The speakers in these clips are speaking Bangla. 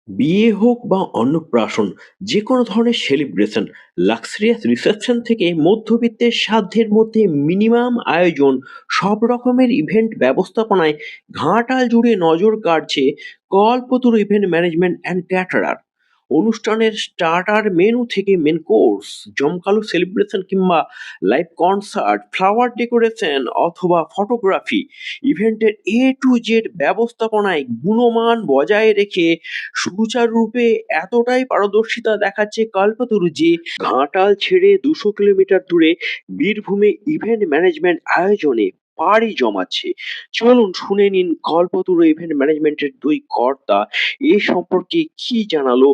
বিয়ে হোক বা অন্নপ্রাশন, যেকোনো ধরনের সেলিব্রেশন, লাক্সারিয়াস রিসেপশন থেকে মধ্যবিত্তের সাধ্যের মধ্যে মিনিমাম আয়োজন, সব রকমের ইভেন্ট ব্যবস্থাপনায় ঘাটাল জুড়ে নজর কাড়ছে কল্পতরু ইভেন্ট ম্যানেজমেন্ট অ্যান্ড ক্যাটারার। অনুষ্ঠানের স্টার্টার মেনু থেকে মেন কোর্স, জমকালো সেলিব্রেশন কিংবা লাইভ কনসার্ট, ফ্লাওয়ার ডেকোরেশন অথবা ফটোগ্রাফি, ইভেন্টের টু জেড ব্যবস্থাপনায় গুণমান বজায় রেখে সুচারুরূপে এতটাই পারদর্শিতা দেখাচ্ছে কল্পতরু যে ঘাটাল ছেড়ে 200 কিলোমিটার দূরে বীরভূমে ইভেন্ট ম্যানেজমেন্ট আয়োজনে পাড়ি জমাচ্ছে। চলুন শুনে নিন কল্পতরু ইভেন্ট ম্যানেজমেন্টের দুই কর্তা এ সম্পর্কে কি জানালো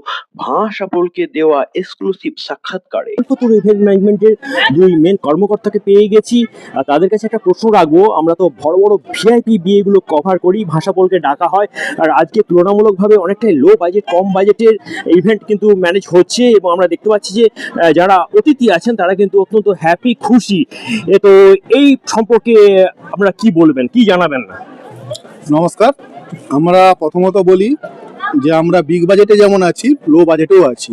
ভাষাপলকে দেওয়া এক্সক্লুসিভ সাক্ষাৎকারে। কল্পতরু ইভেন্ট ম্যানেজমেন্টের দুই মেন কর্মকর্তাকে পেয়ে গেছি। তাদের কাছে একটা প্রশ্ন রাখবো। আমরা তো বড় বড় ভিআইপি বিয়েগুলো কভার করি, ভাষাপলকে ডাকা হয়, আর আজকে তুলনামূলকভাবে অনেকটাই লো বাজেট, কম বাজেটের ইভেন্ট কিন্তু ম্যানেজ হচ্ছে এবং আমরা দেখতে পাচ্ছি যে যারা অতিথি আছেন তারা কিন্তু অত্যন্ত হ্যাপি, খুশি। তো এই সম্পর্কে আপনারা কি বলবেন, কি জানাবেন? নমস্কার। আমরা প্রথমত বলি যে আমরা বিগ বাজেটে যেমন আছি, লো বাজেটেও আছি।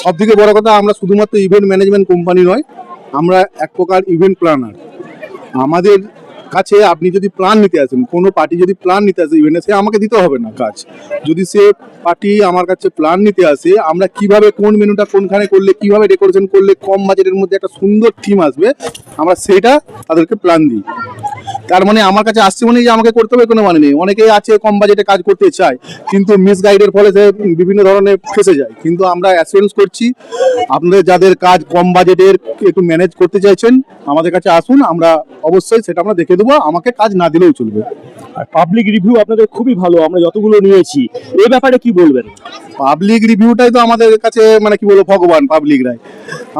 সব থেকে বড় কথা, আমরা শুধুমাত্র ইভেন্ট ম্যানেজমেন্ট কোম্পানি নয়, আমরা এক প্রকার ইভেন্ট প্ল্যানার। আমাদের কাছে আপনি যদি প্ল্যান নিতে আসেন, কোনো পার্টি যদি প্ল্যান নিতে আসে ইভেন্টে, সে আমাকে দিতে হবে না কাজ। যদি সে পার্টি আমার কাছে প্ল্যান নিতে আসে, আমরা কিভাবে কোন মেনুটা কোনখানে করলে, কিভাবে ডেকোরেশন করলে কম বাজেটের মধ্যে একটা সুন্দর থিম আসবে, আমরা সেইটা তাদেরকে প্ল্যান দিই। তার মানে আমার কাছে আসছে মানে যে আমাকে করতে হবে কোনো মানে নেই। অনেকেই আছে কম বাজেটে কাজ করতে চায়, কিন্তু মিসগাইডের ফলে সে বিভিন্ন ধরনের ফেসে যায়। কিন্তু আমরা অ্যাসুরেন্স করছি, আপনাদের যাদের কাজ কম বাজেটের একটু ম্যানেজ করতে চাইছেন, আমাদের কাছে আসুন, আমরা অবশ্যই সেটা আমরা দেখে দেবো, আমাকে কাজ না দিলেও চলবে। আর পাবলিক রিভিউ আপনাদের খুবই ভালো, আমরা যতগুলো নিয়েছি। এই ব্যাপারে কি বলবেন? পাবলিক রিভিউটাই তো আমাদের কাছে মানে কি বলবো, ভগবান পাবলিকরাই।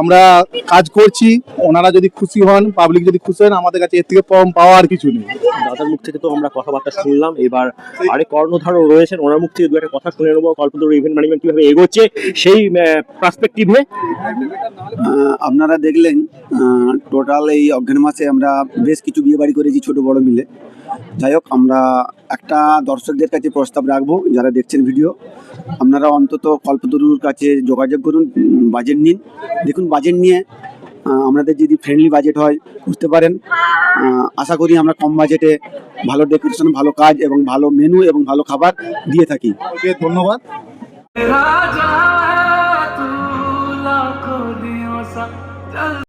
আমরা কাজ করছি, ওনারা যদি খুশি হন, পাবলিক যদি খুশি হন, আমাদের কাছে এর থেকে পাওয়ার কিছু নেই। দাদার মুখ থেকে তো আমরা কথাবার্তা শুনলাম, এবার আরেক কর্ণধারও রয়েছেন, ওনার মুখ থেকে দু একটা কথা শুনে নেবো কল্পতরু ইভেন্ট ম্যানেজমেন্ট কিভাবে এগোচ্ছে সেই পার্সপেক্টিভে। আপনারা দেখলেন টোটাল এই অজ্ঞান মাসে আমরা বেশ কিছু বিয়ে বাড়ি করেছি ছোট বড় মিলে। যাই হোক, আমরা একটা দর্শকদের কাছে প্রস্তাব রাখবো, যারা দেখছেন ভিডিও, আপনারা অন্তত কল্পতরুর কাছে যোগাযোগ করুন, বাজেট নিন। দেখুন, বাজেট নিয়ে আপনাদের যদি ফ্রেন্ডলি বাজেট হয় করতে পারেন। আশা করি আমরা কম বাজেটে ভালো ডেকোরেশন, ভালো কাজ এবং ভালো মেনু এবং ভালো খাবার দিয়ে থাকি। ওকে, ধন্যবাদ।